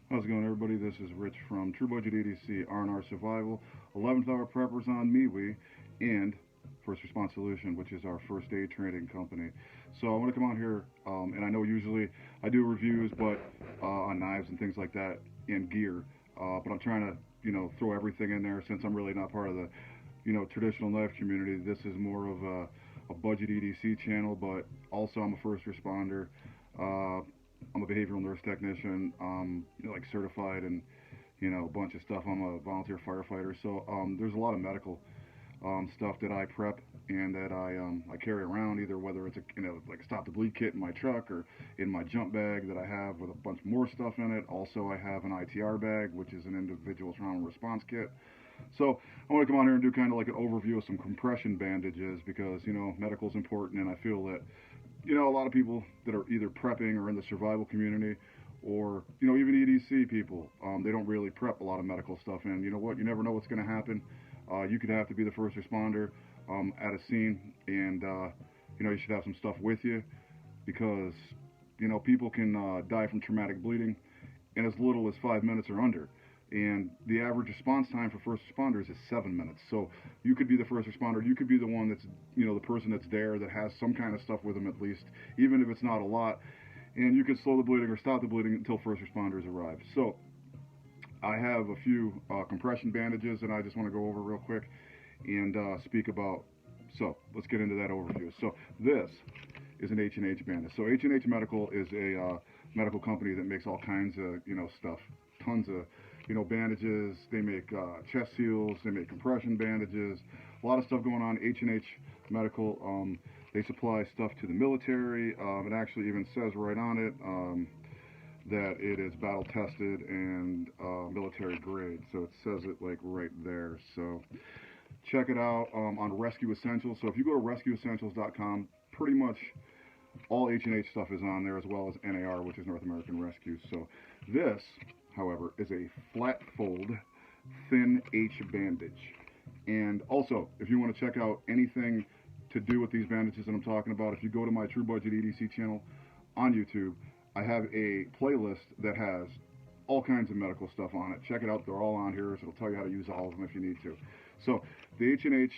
How's it going, everybody? This is Rich from True Budget EDC R&R Survival, 11th Hour Preppers on MeWe, and First Response Solution, which is our first aid training company. So I want to come on here, and I know usually I do reviews, but on knives and things like that, and gear. But I'm trying to, throw everything in there since I'm really not part of the, traditional knife community. This is more of a budget EDC channel, but also I'm a first responder. Uh, I'm a behavioral nurse technician, like certified and a bunch of stuff. I'm a volunteer firefighter, so there's a lot of medical stuff that I prep and that I carry around, either whether it's a like a stop the bleed kit in my truck or in my jump bag that I have with a bunch more stuff in it. Also, I have an ITR bag, which is an individual trauma response kit. So I want to come on here and do kind of like an overview of some compression bandages because medical's important, and I feel that a lot of people that are either prepping or in the survival community or, even EDC people, they don't really prep a lot of medical stuff. And you know what? You never know what's going to happen. You could have to be the first responder at a scene, and, you should have some stuff with you because, people can die from traumatic bleeding in as little as 5 minutes or under. And the average response time for first responders is 7 minutes. So you could be the first responder. You could be the one that's, the person that's there that has some kind of stuff with them at least, even if it's not a lot. And you could slow the bleeding or stop the bleeding until first responders arrive. So I have a few compression bandages that I just want to go over real quick and speak about. So let's get into that overview. So this is an H&H bandage. So H&H Medical is a medical company that makes all kinds of stuff, tons of bandages. They make chest seals. They make compression bandages. A lot of stuff going on. H&H Medical. They supply stuff to the military. It actually even says right on it that it is battle tested and military grade. So it says it like right there. So check it out on Rescue Essentials. So if you go to rescueessentials.com, pretty much all H&H stuff is on there, as well as NAR, which is North American Rescue. So this, however, is a flat fold thin H bandage. And also, if you want to check out anything to do with these bandages that I'm talking about, if you go to my True Budget EDC channel on YouTube, I have a playlist that has all kinds of medical stuff on it. Check it out. They're all on here, so it'll tell you how to use all of them if you need to. So the H&H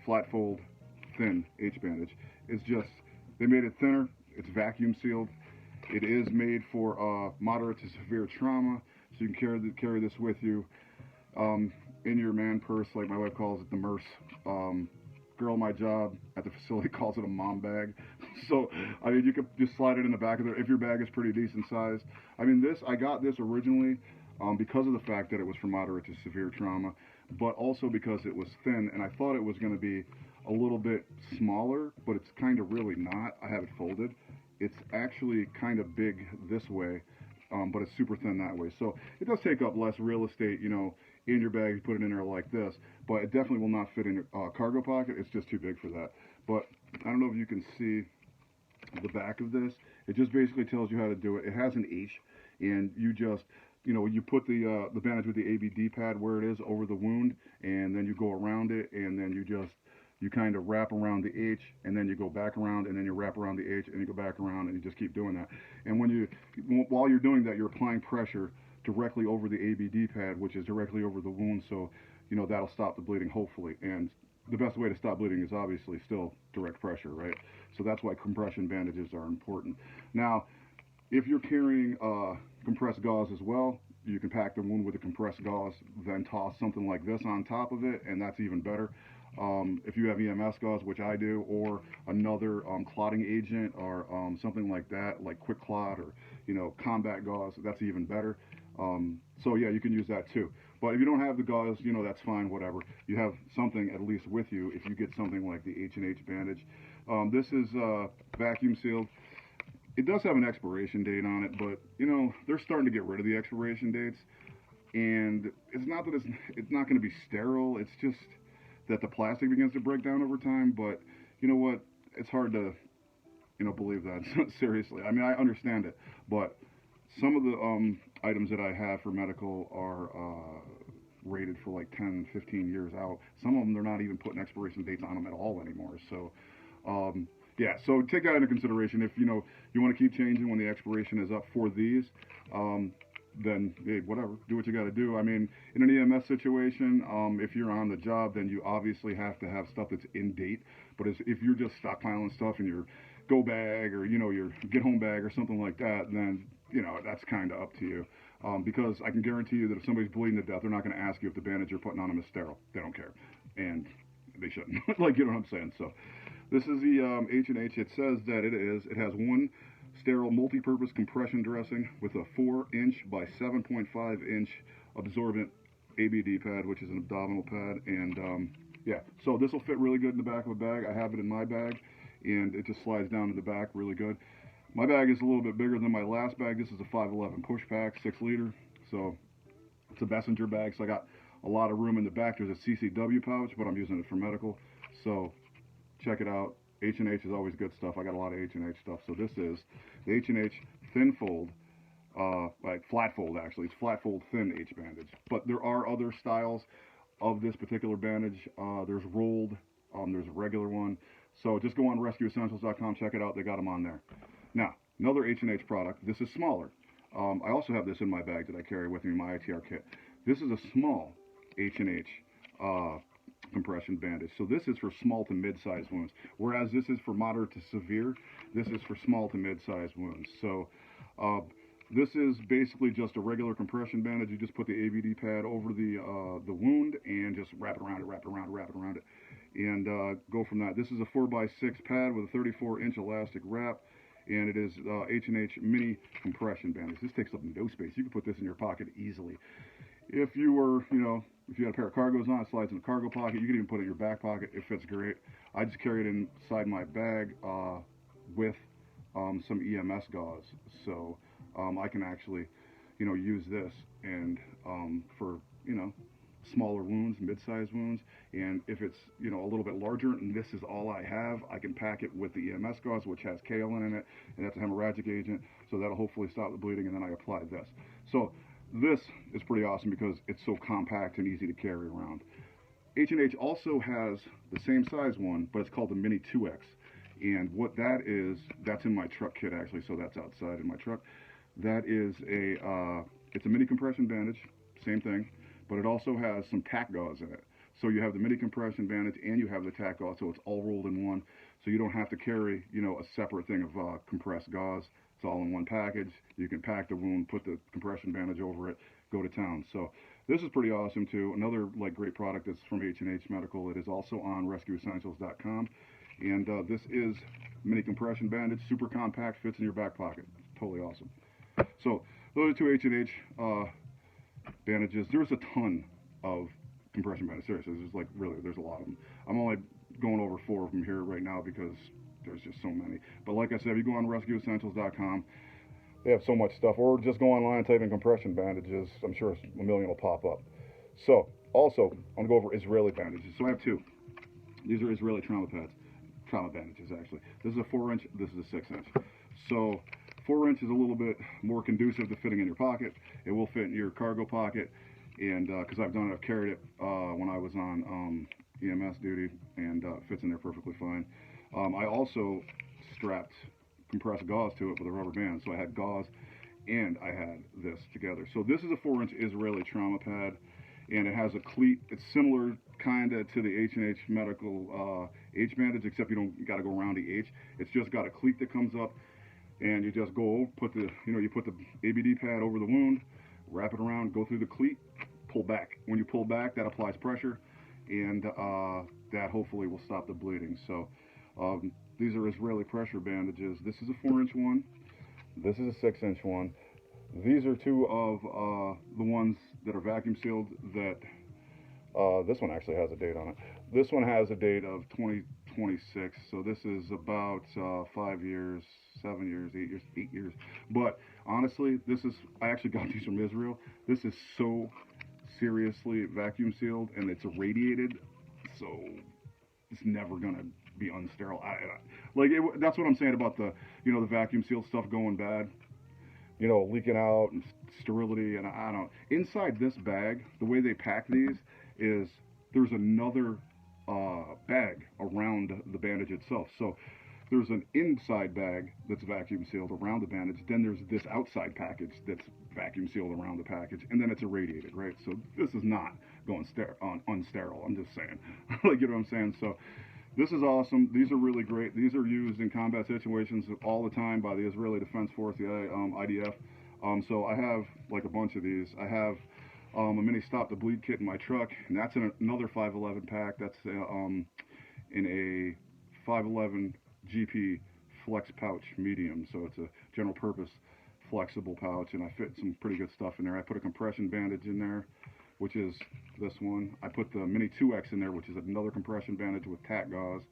flat fold thin H bandage is just, they made it thinner. It's vacuum sealed. It is made for moderate to severe trauma, so you can carry this with you in your man purse, like my wife calls it, the MERS. Girl, my job at the facility calls it a mom bag. So, I mean, you could just slide it in the back of there if your bag is pretty decent sized. I mean, I got this originally because of the fact that it was for moderate to severe trauma, but also because it was thin, and I thought it was going to be a little bit smaller, but it's kind of really not. I have it folded. It's actually kind of big this way, but it's super thin that way. So it does take up less real estate, in your bag. You put it in there like this, but it definitely will not fit in your cargo pocket. It's just too big for that. But I don't know if you can see the back of this. It just basically tells you how to do it. It has an H, and you just, you put the bandage with the ABD pad where it is over the wound, and then you go around it, and then you kind of wrap around the H, and then you go back around, and then you wrap around the H, and you go back around, and you just keep doing that. And while you're doing that, you're applying pressure directly over the ABD pad, which is directly over the wound, so that'll stop the bleeding, hopefully. And the best way to stop bleeding is obviously still direct pressure, right? So that's why compression bandages are important. Now, if you're carrying compressed gauze as well, you can pack the wound with a compressed gauze, then toss something like this on top of it, and that's even better. If you have EMS gauze, which I do, or another clotting agent or something like that, like Quick Clot or combat gauze, that's even better. So yeah, you can use that too. But if you don't have the gauze, that's fine, whatever. You have something at least with you if you get something like the H&H bandage. This is vacuum sealed. It does have an expiration date on it, but they're starting to get rid of the expiration dates. And it's not that it's not going to be sterile. It's just that the plastic begins to break down over time. But you know what? It's hard to believe that. Seriously. I mean, I understand it, but some of the items that I have for medical are rated for like 10, 15 years out. Some of them, they're not even putting expiration dates on them at all anymore. So, Yeah, so take that into consideration. If you want to keep changing when the expiration is up for these, then hey, whatever, do what you got to do. I mean, in an EMS situation, if you're on the job, then you obviously have to have stuff that's in date. But if you're just stockpiling stuff in your go bag or your get home bag or something like that, then that's kind of up to you. Because I can guarantee you that if somebody's bleeding to death, they're not going to ask you if the bandage you're putting on them is sterile. They don't care, and they shouldn't. Like, you know what I'm saying? So this is the H&H. It says that it is. It has one sterile multi-purpose compression dressing with a 4-inch by 7.5-inch absorbent ABD pad, which is an abdominal pad. And yeah, so this will fit really good in the back of a bag. I have it in my bag, and it just slides down to the back really good. My bag is a little bit bigger than my last bag. This is a 511 push pack, 6 liter. So it's a messenger bag, so I got a lot of room in the back. There's a CCW pouch, but I'm using it for medical. So check it out. H&H is always good stuff. I got a lot of H&H stuff. So this is the H&H thin fold, like flat fold actually. It's flat fold thin H bandage. But there are other styles of this particular bandage. There's rolled, there's a regular one. So just go on rescueessentials.com, check it out. They got them on there. Now, another H&H product. This is smaller. I also have this in my bag that I carry with me, my ITR kit. This is a small H&H compression bandage. So this is for small to mid-sized wounds, whereas this is for moderate to severe. This is for small to mid-sized wounds. So this is basically just a regular compression bandage. You just put the ABD pad over the wound and just wrap it around it, and go from that. This is a 4x6 pad with a 34-inch elastic wrap, and it is H&H mini compression bandage. This takes up no space. You can put this in your pocket easily. If you were, if you had a pair of cargos on, it slides in the cargo pocket. You can even put it in your back pocket. It fits great. I just carry it inside my bag with some EMS gauze, so I can actually, use this and for smaller wounds, mid-sized wounds. And if it's a little bit larger and this is all I have, I can pack it with the EMS gauze, which has kaolin in it, and that's a hemorrhagic agent, so that'll hopefully stop the bleeding. And then I apply this. So this is pretty awesome because it's so compact and easy to carry around. H&H also has the same size one, but it's called the Mini 2X. And what that is, that's in my truck kit actually, so that's outside in my truck. That is it's a mini compression bandage, same thing, but it also has some tack gauze in it. So you have the mini compression bandage and you have the tack gauze, so it's all rolled in one. So you don't have to carry, a separate thing of compressed gauze. It's all in one package. You can pack the wound, put the compression bandage over it, go to town. So this is pretty awesome too. Another great product that's from H&H Medical. It is also on rescueessentials.com. And this is mini compression bandage, super compact, fits in your back pocket. Totally awesome. So those are two H&H bandages. There's a ton of compression bandages. Seriously, there's a lot of them. I'm only going over 4 of them here right now because there's just so many. But like I said, if you go on rescueessentials.com, they have so much stuff. Or just go online and type in compression bandages. I'm sure a million will pop up. So also, I'm going to go over Israeli bandages. So I have 2. These are Israeli trauma bandages actually. This is a 4-inch, this is a 6-inch. So 4-inch is a little bit more conducive to fitting in your pocket. It will fit in your cargo pocket, and because I've done it, I've carried it when I was on EMS duty, and it fits in there perfectly fine. I also strapped compressed gauze to it with a rubber band, so I had gauze and I had this together. So this is a 4-inch Israeli trauma pad, and it has a cleat. It's similar kind of to the H&H Medical H bandage, except you got to go around the H. It's just got a cleat that comes up, and you just go put the you put the ABD pad over the wound, wrap it around, go through the cleat, pull back. When you pull back, that applies pressure, and that hopefully will stop the bleeding. So these are Israeli pressure bandages. This is a 4-inch one. This is a 6-inch one. These are 2 of the ones that are vacuum sealed. That this one actually has a date on it. This one has a date of 2026. So this is about 5 years, 7 years, 8 years. But honestly, I actually got these from Israel. This is so seriously vacuum sealed, and it's irradiated, so it's never gonna be unsterile. That's what I'm saying about the the vacuum sealed stuff going bad, leaking out and sterility. And I don't. Inside this bag, the way they pack these is there's another bag around the bandage itself. So there's an inside bag that's vacuum sealed around the bandage. Then there's this outside package that's vacuum sealed around the package, and then it's irradiated, right? So this is not going unsterile. I'm just saying, like, you know what I'm saying? So this is awesome. These are really great. These are used in combat situations all the time by the Israeli Defense Force, the IDF. So I have like a bunch of these. I have a mini stop the bleed kit in my truck, and that's in another 511 pack. That's in a 511 GP flex pouch medium. So it's a general purpose flexible pouch, and I fit some pretty good stuff in there. I put a compression bandage in there, which is this one. I put the mini 2X in there, which is another compression bandage with tack gauze.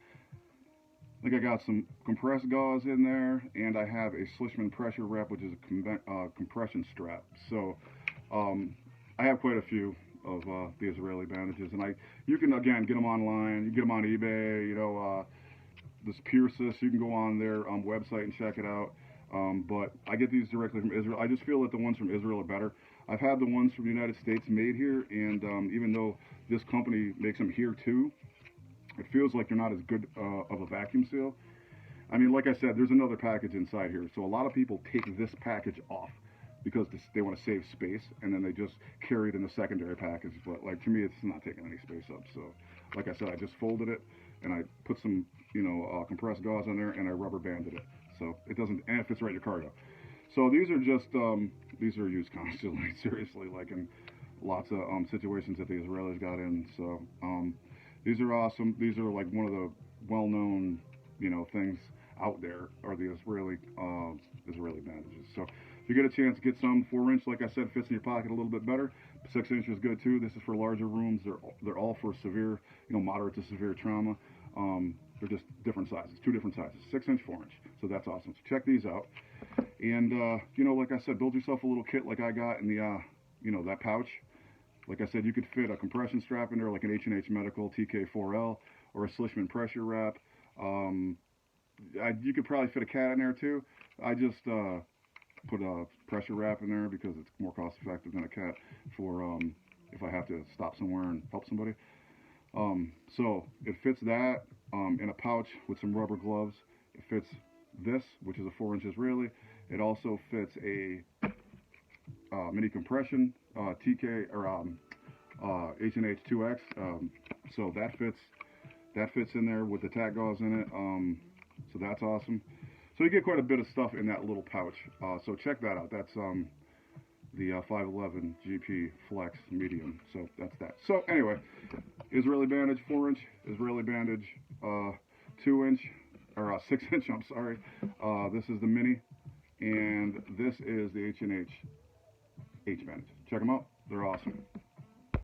I think I got some compressed gauze in there, and I have a Slishman pressure wrap, which is a compression strap. So I have quite a few of the Israeli bandages, and you can again get them online. You get them on eBay. You know, this Piercis, you can go on their website and check it out. But I get these directly from Israel. I just feel that the ones from Israel are better. I've had the ones from the United States made here, and even though this company makes them here too, it feels like they're not as good of a vacuum seal. I mean, like I said, there's another package inside here. So a lot of people take this package off because they want to save space, and then they just carry it in the secondary package. But like, to me, it's not taking any space up. So like I said, I just folded it, and I put some, you know, compressed gauze on there, and I rubber banded it. So it doesn't, and it fits right in your cargo. So these are just, these are used constantly, seriously, like in lots of situations that the Israelis got in. So these are awesome. These are like one of the well-known, you know, things out there are the Israeli bandages. So if you get a chance, get some. 4-inch, like I said, fits in your pocket a little bit better. 6-inch is good too. This is for larger rooms. They're all for severe, you know, moderate to severe trauma. They're just different sizes, 2 different sizes, 6-inch, 4-inch. So that's awesome. So check these out. And, you know, like I said, build yourself a little kit like I got in the, you know, that pouch. Like I said, you could fit a compression strap in there, like an H&H Medical TK4L, or a Slishman pressure wrap. You could probably fit a cat in there too. I just put a pressure wrap in there because it's more cost effective than a cat for if I have to stop somewhere and help somebody. So it fits that in a pouch with some rubber gloves. It fits this, which is a 4-inch Israeli. It also fits a mini compression TK or H&H 2X. So that fits in there with the tack gauze in it. So that's awesome. So you get quite a bit of stuff in that little pouch. So check that out. That's the 511 GP Flex Medium. So that's that. So anyway, Israeli bandage 4-inch, Israeli bandage 2-inch or 6-inch. I'm sorry. This is the mini, and this is the H&H bandage. Check them out. They're awesome.